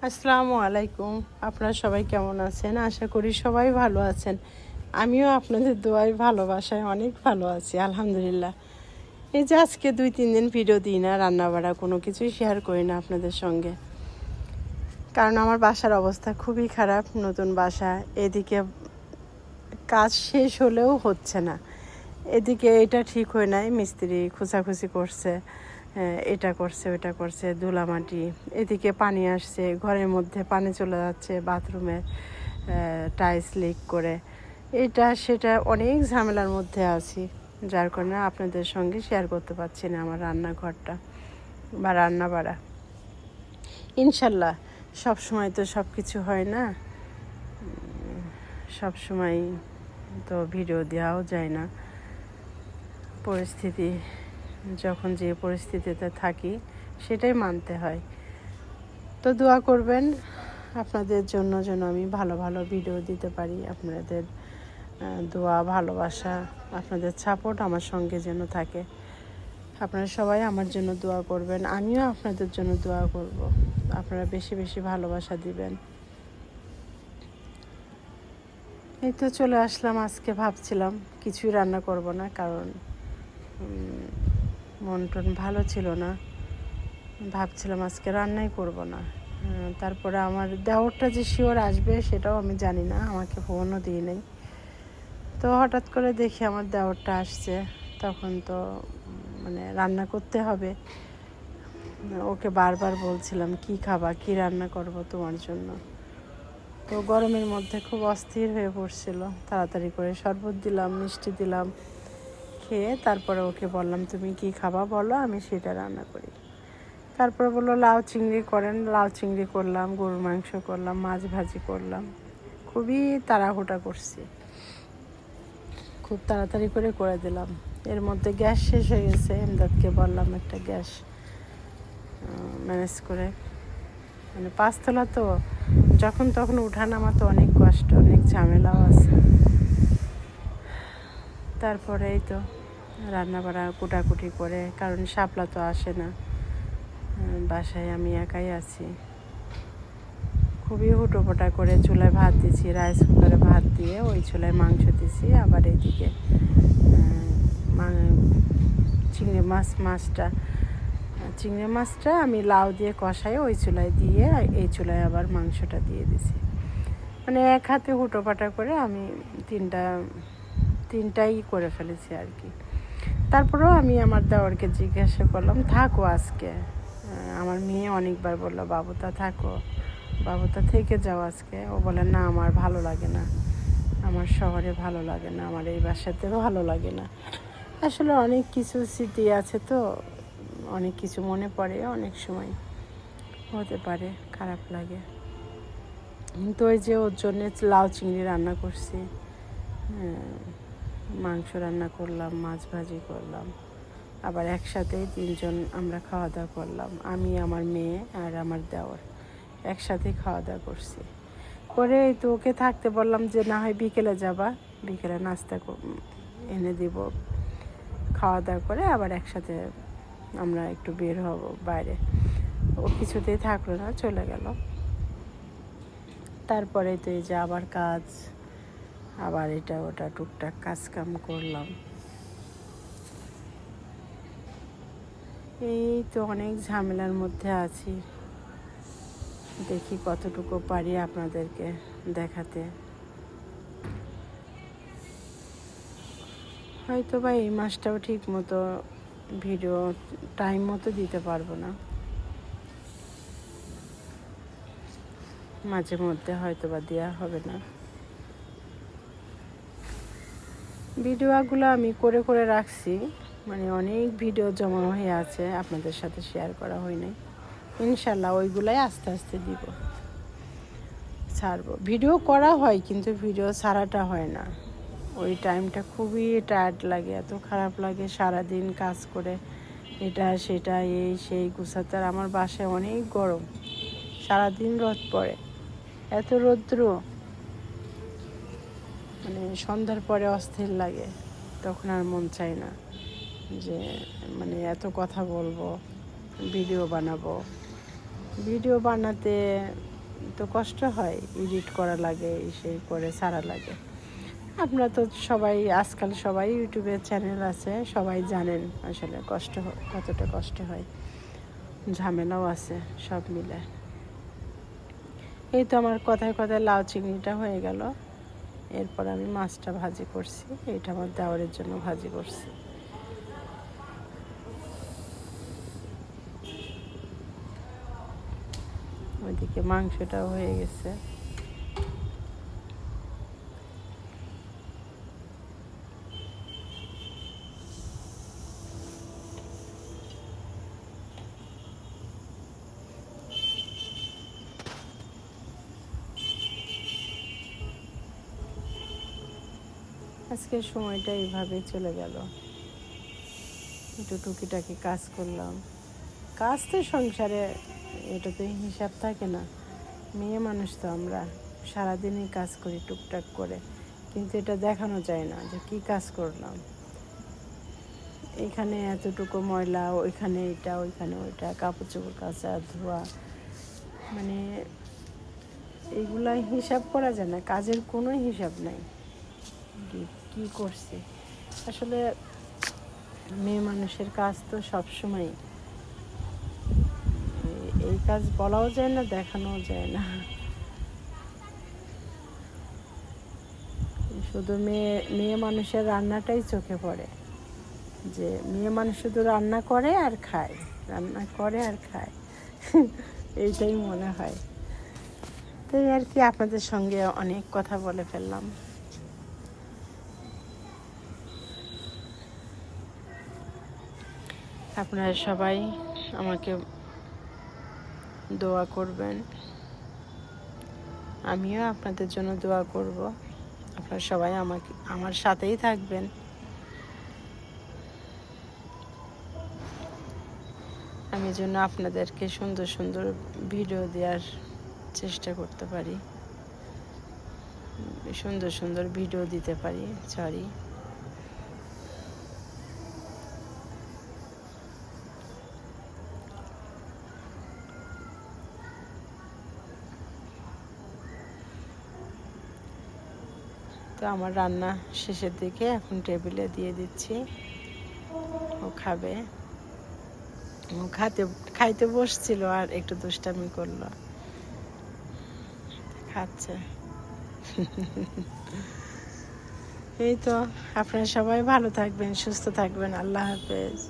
আসসালামু আলাইকুম। আপনারা সবাই কেমন আছেন? আশা করি সবাই ভালো আছেন। আমিও আপনাদের দোয়ায় ভালোবাসায় অনেক ভালো আছি, আলহামদুলিল্লাহ। এই যে আজকে 2-3 দিন ভিডিও দিই না, রান্নাবাড়া কোনো কিছুই শেয়ার করি না আপনাদের সঙ্গে, কারণ আমার বাসার অবস্থা খুবই খারাপ। নতুন বাসা, এদিকে কাজ শেষ হলেও হচ্ছে না, এদিকে এটা ঠিক হয় নাই, মিস্ত্রি খোঁচাখুচি করছে, এটা করছে ওটা করছে, ধুলামাটি, এদিকে পানি আসছে, ঘরের মধ্যে পানি চলে যাচ্ছে, বাথরুমে টাইলস লিক করে, এটা সেটা অনেক ঝামেলার মধ্যে আছি, যার কারণে আপনাদের সঙ্গে শেয়ার করতে পারছি না আমার রান্নাঘরটা বা রান্না বাড়া। ইনশাল্লাহ সব সময় তো সব কিছু হয় না, সব সময় তো ভিডিও দেওয়াও যায় না। পরিস্থিতি যখন যে পরিস্থিতিতে থাকি সেটাই মানতে হয়। তো দোয়া করবেন আপনাদের জন্য যেন আমি ভালো ভালো ভিডিও দিতে পারি। আপনাদের দোয়া, ভালোবাসা, আপনাদের সাপোর্ট আমার সঙ্গে যেন থাকে। আপনারা সবাই আমার জন্য দোয়া করবেন, আমিও আপনাদের জন্য দোয়া করব। আপনারা বেশি বেশি ভালোবাসা দিবেন। এই তো চলে আসলাম। আজকে ভাবছিলাম কিছুই রান্না করব না, কারণ মন টন ভালো ছিল না। ভাবছিলাম আজকে রান্নাই করব না। তারপরে আমার দেওরটা যে শিওর আসবে সেটাও আমি জানি না, আমাকে ফোনও দিয়ে নেই। তো হঠাৎ করে দেখি আমার দেওরটা আসছে, তখন তো রান্না করতে হবে। ওকে বারবার বলছিলাম কি খাবা, কি রান্না করব তোমার জন্য। তো গরমের মধ্যে খুব অস্থির হয়ে পড়ছিল, তাড়াতাড়ি করে শরবত দিলাম, মিষ্টি দিলাম, খেয়ে তারপরে ওকে বললাম তুমি কি খাবা বলো, আমি সেটা রান্না করি। তারপরে বললো লাউ চিংড়ি করেন, লাউ চিংড়ি করলাম, গরুর মাংস করলাম, মাছ ভাজি করলাম। খুবই তাড়াহুড়া করছি, খুব তাড়াতাড়ি করে দিলাম। এর মধ্যে গ্যাস শেষ হয়ে গেছে, এমদাদকে বললাম একটা গ্যাস ম্যানেজ করে, 5 তলা তো, যখন তখন উঠানামা তো অনেক কষ্ট, অনেক ঝামেলাও আছে। তারপরে এই তো রান্নাবাড়া কুটাকুটি করে, কারণ শাপলা তো আসে না, বাসায় আমি একাই আছি। খুবই হুটোপোটা করে চুলায় ভাত দিছি, রাইস কুকারে ভাত দিয়ে ওই চুলায় মাংস দিছি। আবার এইদিকে চিংড়ি মাছটা আমি লাউ দিয়ে কষাই ওই চুলায় দিয়ে, এই চুলায় আবার মাংসটা দিয়ে দিছি। এক হাতে হুটোপাটা করে আমি তিনটাই করে ফেলেছি আর কি। তারপরেও আমি আমার দেওরকে জিজ্ঞাসা করলাম থাকো আজকে। আমার মেয়ে অনেকবার বললো বাবুতা থাকো, বাবুতা থেকে যাও আজকে। ও বলে না আমার ভালো লাগে না, আমার শহরে ভালো লাগে না, আমার এই বাসাতেও ভালো লাগে না। আসলে অনেক কিছু স্মৃতি আছে তো, অনেক কিছু মনে পড়ে, অনেক সময় হতে পারে খারাপ লাগে। তো ওই যে ওর জন্য লাউ চিংড়ি রান্না করছি, মাংস রান্না করলাম, মাছ ভাজি করলাম, আবার একসাথেই 3জন আমরা খাওয়া দাওয়া করলাম। আমি, আমার মেয়ে আর আমার দেওর একসাথেই খাওয়া দাওয়া করছি। করে তো ওকে থাকতে বললাম যে না হয় বিকেলে যাবা, বিকেলে নাস্তা এনে দিব, খাওয়া দাওয়া করে আবার একসাথে আমরা একটু বের হব বাইরে। ও কিছুতেই থাকলো না, চলে গেল। তারপরে তো এই যে আবার কাজ, আবার এটা ওটা টুকটাক কাজকাম করলাম। এই তো অনেক ঝামেলার মধ্যে আছি, দেখি কতটুকু পারি আপনাদেরকে দেখাতে। হয়তো বা এই মাসটাও ঠিক মতো ভিডিও টাইম মতো দিতে পারবো না, মাঝে মধ্যে হয়তো বা দেওয়া হবে না। ভিডিওগুলো আমি করে রাখছি, অনেক ভিডিও জমা হয়ে আছে, আপনাদের সাথে শেয়ার করা হয় নাই। ইনশাল্লাহ ওইগুলাই আস্তে আস্তে দিব, ছাড়বো। ভিডিও করা হয় কিন্তু ভিডিও ছাড়াটা হয় না। ওই টাইমটা খুবই টায়ার্ড লাগে, এত খারাপ লাগে, সারাদিন কাজ করে এটা সেটা এই সেই গুছাতে। আর আমার বাসায় অনেক গরম, সারাদিন রোদ পড়ে, এত রৌদ্র, সন্ধ্যার পরে অস্থির লাগে। তখন আর মন চায় না যে এত কথা বলবো, ভিডিও বানাবো। ভিডিও বানাতে তো কষ্ট হয়, এডিট করা লাগে, সেই করে ছাড়া লাগে। আপনারা তো সবাই আজকাল সবাই ইউটিউবের চ্যানেল আছে, সবাই জানেন আসলে কতটা কষ্ট হয়, ঝামেলাও আছে সব মিলে। এই তো আমার কথায় কথায় লাউ চিংড়িটা হয়ে গেল। এরপর আমি মাছটা ভাজি করছি, এটা আমার দেওরের জন্য ভাজি করছি। ওইদিকে মাংসটাও হয়ে গেছে। আজকের সময়টা এইভাবেই চলে গেল, একটু টুকিটাকি কাজ করলাম। কাজ তো সংসারে, এটা তো হিসাব থাকে না। মেয়ে মানুষ তো আমরা সারাদিনই কাজ করি টুকটাক করে, কিন্তু এটা দেখানো যায় না যে কি কাজ করলাম। এখানে এতটুকু ময়লা, ওইখানে এটা, ওইখানে ওইটা, কাপড় চোপড় কাচা ধোয়া, মানে এইগুলা হিসাব করা যায় না, কাজের কোনো হিসাব নাই কি করছি। আসলে মেয়ে মানুষের কাজ তো সবসময়, এই কাজ বলাও যায় না, দেখানোও যায় না। শুধু মেয়ে মানুষের রান্নাটাই চোখে পড়ে, যে মেয়ে মানুষ শুধু রান্না করে আর খায়, রান্না করে আর খায়, এইটাই মনে হয়। তাই আর কি, আপনাদের সঙ্গে অনেক কথা বলে ফেললাম। আপনারা সবাই আমাকে দোয়া করবেন, আমিও আপনাদের জন্য দোয়া করব। আপনারা সবাই আমার সাথেই থাকবেন। আমি যেন আপনাদেরকে সুন্দর সুন্দর ভিডিও দেওয়ার চেষ্টা করতে পারি, সুন্দর সুন্দর ভিডিও দিতে পারি। সরি, তো আমার রান্না শেষের দিকে, এখন টেবিলে দিয়ে দিচ্ছি, ও খাবে। ও খাইতে বসছিল আর একটু দুষ্টামি করলো, খাচ্ছে। এই তো, আপনারা সবাই ভালো থাকবেন, সুস্থ থাকবেন। আল্লাহ হাফেজ।